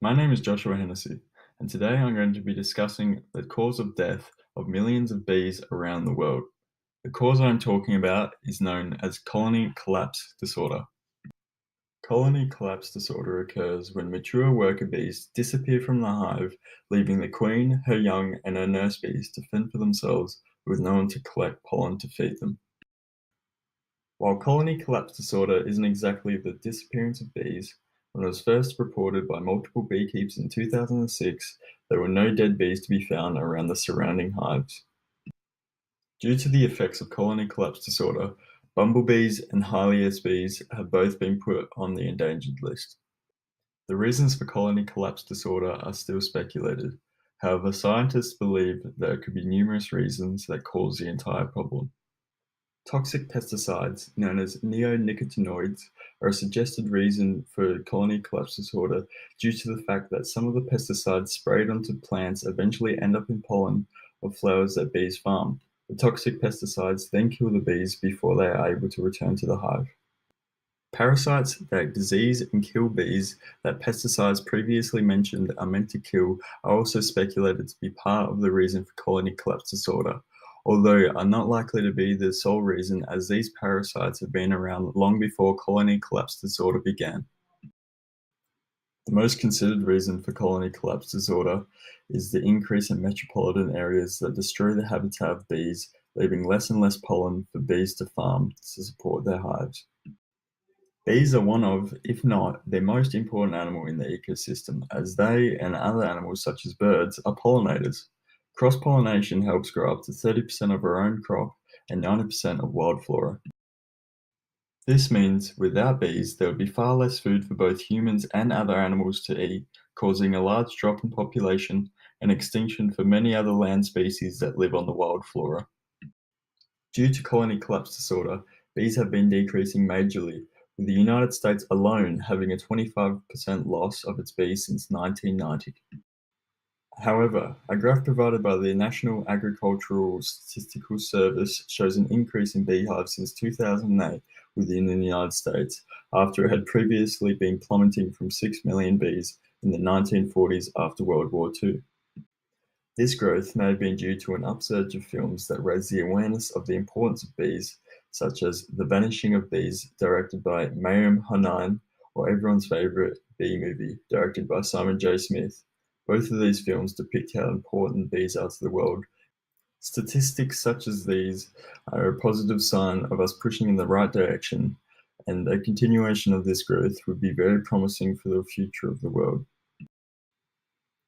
My name is Joshua Hennessy, and today I'm going to be discussing the cause of death of millions of bees around the world. The cause I'm talking about is known as colony collapse disorder. Colony collapse disorder occurs when mature worker bees disappear from the hive, leaving the queen, her young, and her nurse bees to fend for themselves with no one to collect pollen to feed them. While colony collapse disorder isn't exactly the disappearance of bees, when it was first reported by multiple beekeepers in 2006, there were no dead bees to be found around the surrounding hives. Due to the effects of colony collapse disorder, bumblebees and Hylias bees have both been put on the endangered list. The reasons for colony collapse disorder are still speculated. However, scientists believe there could be numerous reasons that cause the entire problem. Toxic pesticides, known as neonicotinoids, are a suggested reason for colony collapse disorder due to the fact that some of the pesticides sprayed onto plants eventually end up in pollen of flowers that bees farm. The toxic pesticides then kill the bees before they are able to return to the hive. Parasites that disease and kill bees that pesticides previously mentioned are meant to kill are also speculated to be part of the reason for colony collapse disorder, although are not likely to be the sole reason, as these parasites have been around long before colony collapse disorder began. The most considered reason for colony collapse disorder is the increase in metropolitan areas that destroy the habitat of bees, leaving less and less pollen for bees to farm to support their hives. Bees are one of, if not the most important animal in the ecosystem, as they and other animals such as birds are pollinators. Cross-pollination helps grow up to 30% of our own crop and 90% of wild flora. This means without bees, there would be far less food for both humans and other animals to eat, causing a large drop in population and extinction for many other land species that live on the wild flora. Due to colony collapse disorder, bees have been decreasing majorly, with the United States alone having a 25% loss of its bees since 1990. However, a graph provided by the National Agricultural Statistical Service shows an increase in beehives since 2008 within the United States, after it had previously been plummeting from 6 million bees in the 1940s after World War II. This growth may have been due to an upsurge of films that raised the awareness of the importance of bees, such as The Vanishing of Bees, directed by Mayim Hanine, or everyone's favorite Bee Movie, directed by Simon J. Smith. Both of these films depict how important bees are to the world. Statistics such as these are a positive sign of us pushing in the right direction, and a continuation of this growth would be very promising for the future of the world.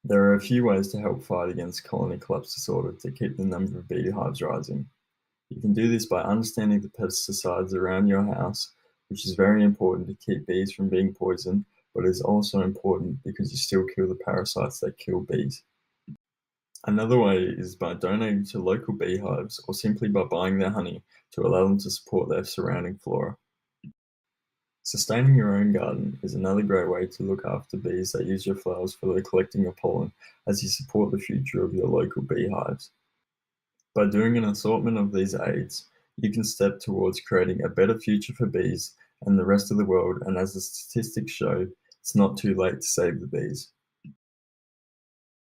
There are a few ways to help fight against colony collapse disorder to keep the number of beehives rising. You can do this by understanding the pesticides around your house, which is very important to keep bees from being poisoned, but is also important because you still kill the parasites that kill bees. Another way is by donating to local beehives or simply by buying their honey to allow them to support their surrounding flora. Sustaining your own garden is another great way to look after bees that use your flowers for the collecting of pollen, as you support the future of your local beehives. By doing an assortment of these aids, you can step towards creating a better future for bees and the rest of the world, and as the statistics show, it's not too late to save the bees.